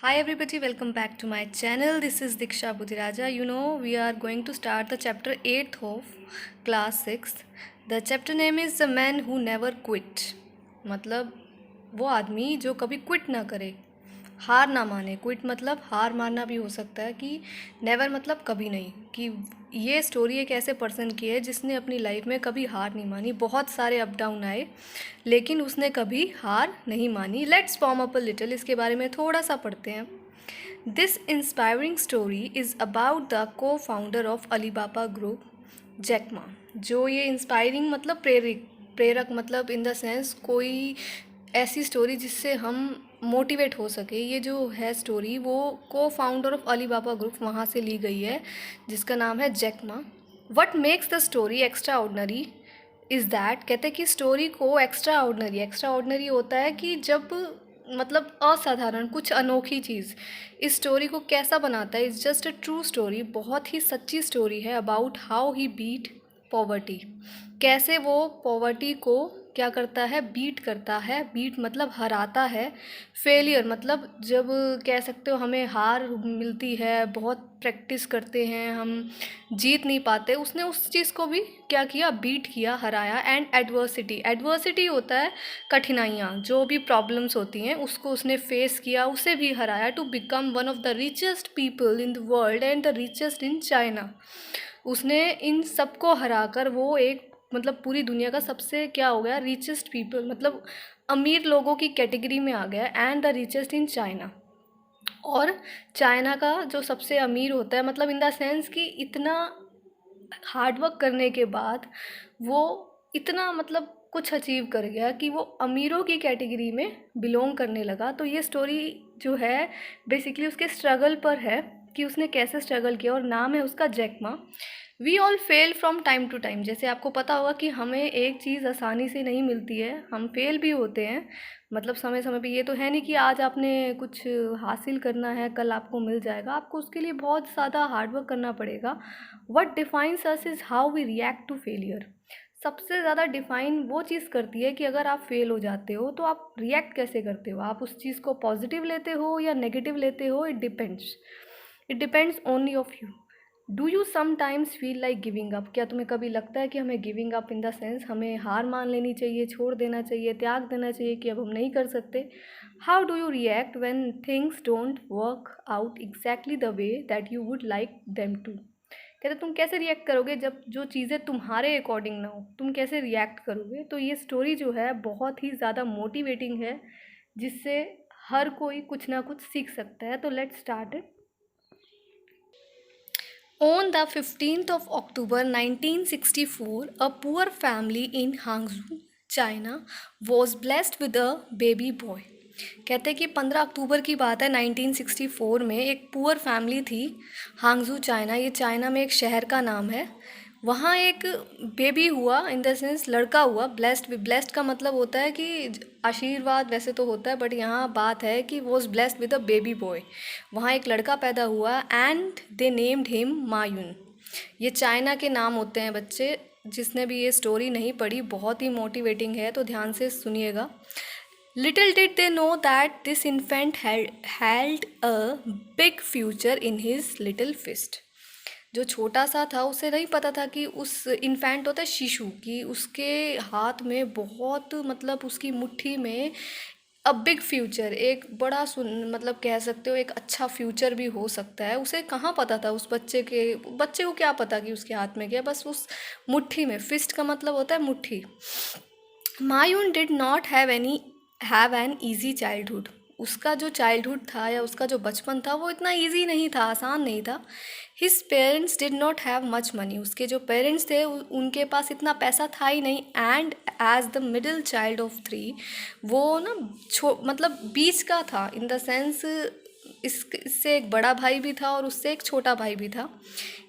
Hi everybody, welcome back to my channel. This is Diksha Budiraja. We are going to start the chapter 8th of class 6th. The chapter name is The Man Who Never Quit. मतलब वो आदमी जो कभी quit ना करे, हार ना माने. क्विट मतलब हार मानना भी हो सकता है कि नेवर मतलब कभी नहीं. कि ये स्टोरी एक ऐसे पर्सन की है जिसने अपनी लाइफ में कभी हार नहीं मानी. बहुत सारे अप डाउन आए लेकिन उसने कभी हार नहीं मानी. Let's form up a little. इसके बारे में थोड़ा सा पढ़ते हैं. This inspiring story is about the co founder of Alibaba group, Jack Ma. जो ये इंस्पायरिंग मतलब प्रेरक मतलब इन द सेंस कोई ऐसी स्टोरी जिससे हम मोटिवेट हो सके. ये जो है स्टोरी वो को फाउंडर ऑफ अलीबाबा ग्रुप वहाँ से ली गई है जिसका नाम है Jack Ma. What makes the story extraordinary is that, कहते हैं कि स्टोरी को एक्स्ट्रा ऑर्डनरी होता है कि जब मतलब असाधारण कुछ अनोखी चीज़ इस स्टोरी को कैसा बनाता है. It's just a true story, बहुत ही सच्ची स्टोरी है about how he beat poverty. कैसे वो पॉवर्टी को क्या करता है, बीट करता है. बीट मतलब हराता है. फेलियर मतलब जब कह सकते हो हमें हार मिलती है, बहुत प्रैक्टिस करते हैं, हम जीत नहीं पाते. उसने उस चीज़ को भी क्या किया, बीट किया, हराया. एंड एडवर्सिटी होता है कठिनाइयाँ, जो भी प्रॉब्लम्स होती हैं उसको उसने फेस किया, उसे भी हराया to become one of the richest people in the world and the richest in China. उसने इन सबको हराकर वो एक मतलब पूरी दुनिया का सबसे क्या हो गया, रिचेस्ट पीपल मतलब अमीर लोगों की कैटेगरी में आ गया. And the richest in China. और चाइना का जो सबसे अमीर होता है मतलब इन द सेंस कि इतना हार्डवर्क करने के बाद वो इतना मतलब कुछ अचीव कर गया कि वो अमीरों की कैटेगरी में बिलोंग करने लगा. तो ये स्टोरी जो है बेसिकली उसके स्ट्रगल पर है कि उसने कैसे स्ट्रगल किया. और नाम है उसका Jack Ma. We all fail from time to time. जैसे आपको पता होगा कि हमें एक चीज़ आसानी से नहीं मिलती है, हम फेल भी होते हैं मतलब समय समय पे. ये तो है नहीं कि आज आपने कुछ हासिल करना है कल आपको मिल जाएगा, आपको उसके लिए बहुत ज़्यादा हार्डवर्क करना पड़ेगा. What defines us is how we react to failure. सबसे ज़्यादा डिफाइन वो चीज़ करती है कि अगर आप फेल हो जाते हो तो आप रिएक्ट कैसे करते हो. आप उस चीज़ को पॉजिटिव लेते हो या नेगेटिव लेते हो. It depends only of you. Do you sometimes feel like giving up. क्या तुम्हें कभी लगता है कि हमें giving up in the sense हमें हार मान लेनी चाहिए, छोड़ देना चाहिए, त्याग देना चाहिए कि अब हम नहीं कर सकते. How do you react when things don't work out exactly the way that you would like them to. कहते तुम कैसे रिएक्ट करोगे जब जो चीज़ें तुम्हारे अकॉर्डिंग ना हो, तुम कैसे रिएक्ट करोगे. तो ये स्टोरी जो है बहुत ही ज़्यादा मोटिवेटिंग है जिससे हर कोई कुछ ना कुछ सीख सकता है. तो let's start it. On the 15th of October 1964, a poor family in Hangzhou, China, was blessed with a baby boy. कहते हैं कि 15 अक्टूबर की बात है 1964 में. एक पुअर फैमिली थी, हांगजू चाइना, ये चाइना में एक शहर का नाम है. वहाँ एक बेबी हुआ, इन द सेंस लड़का हुआ. ब्लेस्ड का मतलब होता है कि आशीर्वाद वैसे तो होता है, बट यहाँ बात है कि was blessed with a baby boy. वहाँ एक लड़का पैदा हुआ एंड दे नेम्ड हिम मायून. ये चाइना के नाम होते हैं बच्चे. जिसने भी ये स्टोरी नहीं पढ़ी, बहुत ही मोटिवेटिंग है तो ध्यान से सुनिएगा. Little did they know that this infant held a big future in his little fist. जो छोटा सा था उसे नहीं पता था कि उस इन्फेंट होता है शिशु की, उसके हाथ में बहुत मतलब उसकी मुट्ठी में अ बिग फ्यूचर, एक बड़ा मतलब कह सकते हो एक अच्छा फ्यूचर भी हो सकता है. उसे कहाँ पता था उस बच्चे को क्या पता कि उसके हाथ में क्या, बस उस मुट्ठी में. फिस्ट का मतलब होता है मुट्ठी. Ma Yun did not have an easy childhood. उसका जो चाइल्डहुड था या उसका जो बचपन था वो इतना ईजी नहीं था, आसान नहीं था. His parents did not have much money. उसके जो पेरेंट्स थे उनके पास इतना पैसा था ही नहीं. And as the middle child of 3, वो ना मतलब बीच का था इन द सेंस इससे एक बड़ा भाई भी था और उससे एक छोटा भाई भी था.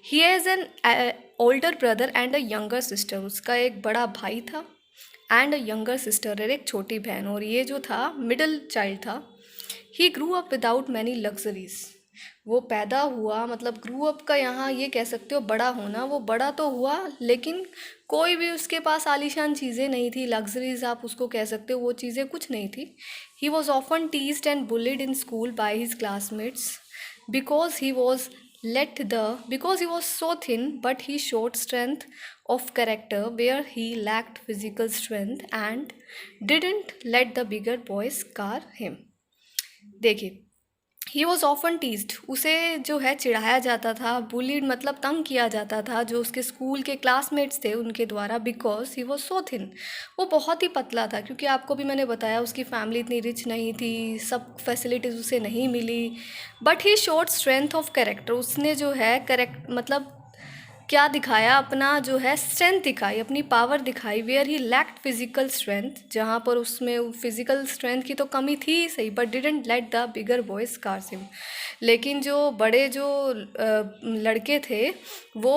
He has an older brother and a younger sister. उसका एक बड़ा भाई था एंड अ यंगर सिस्टर, एक छोटी बहन. और ये जो था मिडिल चाइल्ड था. He grew up without many luxuries. वो पैदा हुआ मतलब ग्रू अप का यहाँ ये कह सकते हो बड़ा होना, वो बड़ा तो हुआ लेकिन कोई भी उसके पास आलीशान चीज़ें नहीं थी, लग्जरीज आप उसको कह सकते हो, वो चीज़ें कुछ नहीं थी. He was often teased and bullied in school by his classmates because he was because he was so thin, but he showed strength of character where he lacked physical strength and didn't let the bigger boys scar him. देखिए, he was often teased, उसे जो है चिढ़ाया जाता था, bullied मतलब तंग किया जाता था जो उसके स्कूल के क्लासमेट्स थे उनके द्वारा, because he was so thin, वो बहुत ही पतला था. क्योंकि आपको भी मैंने बताया उसकी फैमिली इतनी रिच नहीं थी, सब फैसिलिटीज़ उसे नहीं मिली. But he showed strength of character, उसने जो है करेक्ट मतलब क्या दिखाया, अपना जो है स्ट्रेंथ दिखाई, अपनी पावर दिखाई. Where he lacked physical strength, जहाँ पर उसमें फिजिकल स्ट्रेंथ की तो कमी थी ही सही, but didn't let the bigger boys scares him. लेकिन जो बड़े जो लड़के थे वो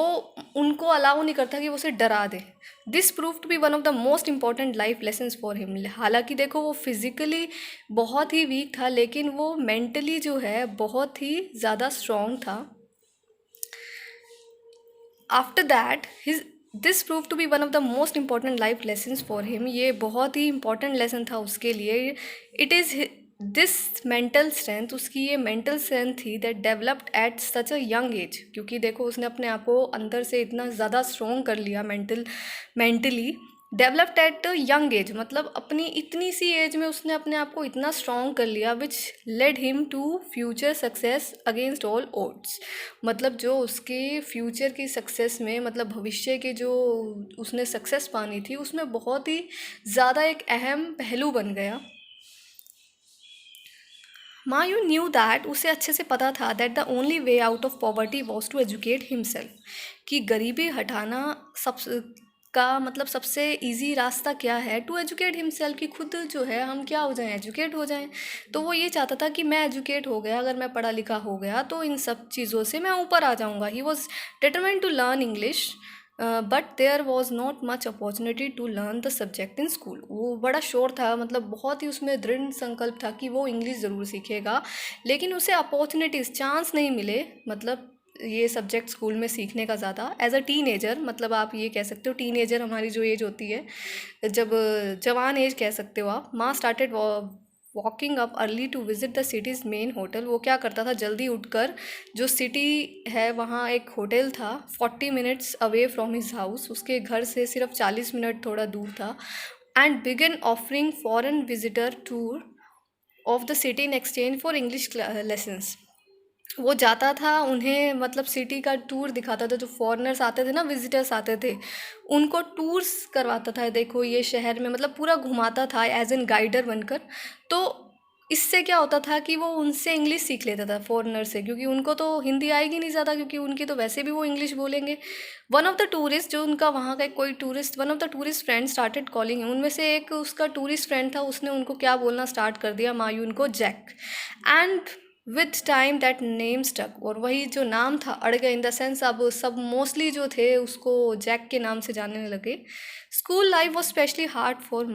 उनको अलाउ नहीं करता कि वो उसे डरा दे. This prove to be one of the most important life lessons for him. हालांकि देखो वो फिजिकली बहुत ही वीक था लेकिन वो मेंटली जो है बहुत ही ज़्यादा स्ट्रॉन्ग था. After that his this prove to be one of the most important life lessons for him. ये बहुत ही इंपॉर्टेंट लेसन था उसके लिए. It is this mental strength, उसकी ये मेंटल स्ट्रेंथ थी that developed at such a young age. क्योंकि देखो उसने अपने आप को अंदर से इतना ज़्यादा स्ट्रॉन्ग कर लिया mentally. Developed eight young age मतलब अपनी इतनी सी एज में उसने अपने आप को इतना स्ट्रॉन्ग कर लिया, which led him to future success against all odds. मतलब जो उसके फ्यूचर की सक्सेस में मतलब भविष्य के जो उसने सक्सेस पानी थी उसमें बहुत ही ज़्यादा एक अहम पहलू बन गया. मायू न्यू दैट, उसे अच्छे से पता था that the only way out of poverty was to educate himself, कि गरीबी हटाना सब का मतलब सबसे इजी रास्ता क्या है, टू एजुकेट हिमसेल्फ, कि खुद जो है हम क्या हो जाएं, एजुकेट हो जाएं. तो वो ये चाहता था कि मैं एजुकेट हो गया, अगर मैं पढ़ा लिखा हो गया तो इन सब चीज़ों से मैं ऊपर आ जाऊंगा. He was determined to learn English but there was not much opportunity to learn the subject in school. वो बड़ा श्योर था, मतलब बहुत ही उसमें दृढ़ संकल्प था कि वो इंग्लिश ज़रूर सीखेगा, लेकिन उसे अपॉर्चुनिटीज़ चांस नहीं मिले मतलब ये सब्जेक्ट स्कूल में सीखने का ज़्यादा. एज अ टीनेजर मतलब आप ये कह सकते हो टीनेजर हमारी जो एज होती है, जब जवान एज कह सकते हो आप. Ma started walking up early to visit the city's main hotel. वो क्या करता था, जल्दी उठकर जो सिटी है वहाँ एक होटल था 40 minutes away from his house, उसके घर से सिर्फ 40 मिनट थोड़ा दूर था. And begin offering foreign visitor tour of the city in exchange for English lessons. वो जाता था उन्हें मतलब सिटी का टूर दिखाता था, जो फॉरेनर्स आते थे ना, विजिटर्स आते थे, उनको टूर्स करवाता था. देखो ये शहर में मतलब पूरा घुमाता था एज एन गाइडर बनकर. तो इससे क्या होता था कि वो उनसे इंग्लिश सीख लेता था फॉरेनर से, क्योंकि उनको तो हिंदी आएगी नहीं ज़्यादा, क्योंकि उनकी तो वैसे भी वो इंग्लिश बोलेंगे. वन ऑफ द टूरिस्ट, जो उनका वहाँ का कोई tourist, one of the tourist friend started calling, उनमें से एक उसका टूरिस्ट फ्रेंड था, उसने उनको क्या बोलना स्टार्ट कर दिया मायून को, Jack. And with time that name stuck, और वही जो नाम था अड़ गया, इन द सेंस अब सब मोस्टली जो थे उसको जैक के नाम से जानने लगे. School life was specially hard for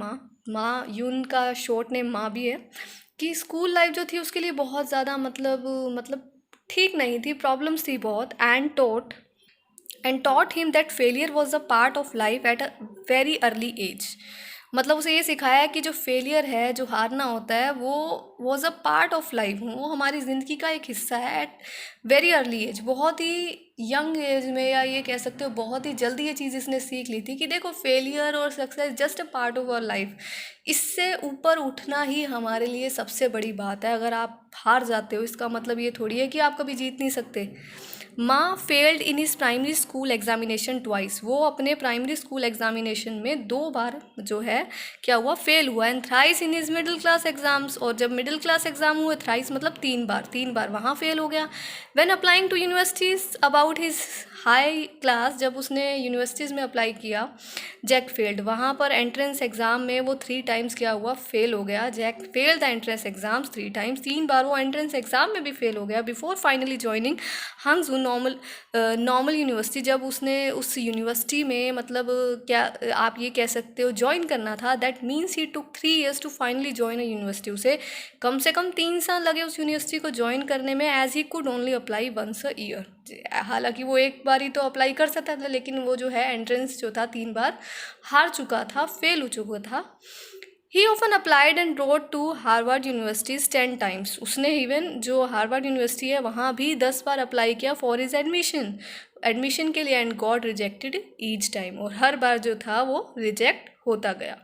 माँ यून का शॉर्ट नेम माँ भी है, कि स्कूल लाइफ जो थी उसके लिए बहुत ज़्यादा मतलब ठीक नहीं थी, प्रॉब्लम्स थी बहुत. And taught him that failure was a part of life at a very early age. मतलब उसे ये सिखाया कि जो फेलियर है, जो हारना होता है, वो was a part of life, वो हमारी ज़िंदगी का एक हिस्सा है एट वेरी अर्ली एज. बहुत ही यंग एज में, या ये कह सकते हो बहुत ही जल्दी ये चीज़ इसने सीख ली थी कि देखो फेलियर और success just a part of our life. इससे ऊपर उठना ही हमारे लिए सबसे बड़ी बात है. अगर आप हार जाते हो इसका मतलब ये थोड़ी है कि आप कभी जीत नहीं सकते. माँ failed in his primary school examination twice, वो अपने प्राइमरी स्कूल एग्जामिनेशन में 2 बार जो है क्या हुआ, फेल हुआ. And thrice in his middle class exams, और जब मिडिल क्लास एग्जाम हुए थ्राइस मतलब 3 बार वहाँ फेल हो गया. When applying to universities about out his high class, जब उसने यूनिवर्सिटीज़ में अप्लाई किया, जैक फेल्ड। वहाँ पर एंट्रेंस एग्ज़ाम में वो 3 टाइम्स क्या हुआ, फेल हो गया। Jack fail the entrance exams 3 times, 3 बार वो एंट्रेंस एग्ज़ाम में भी फेल हो गया before finally joining Hangzhou normal university. जब उसने उस यूनिवर्सिटी में मतलब क्या आप ये कह सकते हो ज्वाइन करना था, that means he took 3 years to finally join a university. उसे कम से कम 3 साल लगे उस यूनिवर्सिटी को ज्वाइन करने में, as he could only apply once a year. हालांकि वो एक बार ही तो अप्लाई कर सकता था, लेकिन वो जो है एंट्रेंस जो था 3 बार हार चुका था, फेल हो चुका था। He often applied and rode to Harvard universities 10 times. उसने इवन जो हार्वर्ड यूनिवर्सिटी है वहाँ भी 10 बार अप्लाई किया फॉर हिज एडमिशन के लिए, and got rejected each time. और हर बार जो था वो रिजेक्ट होता गया।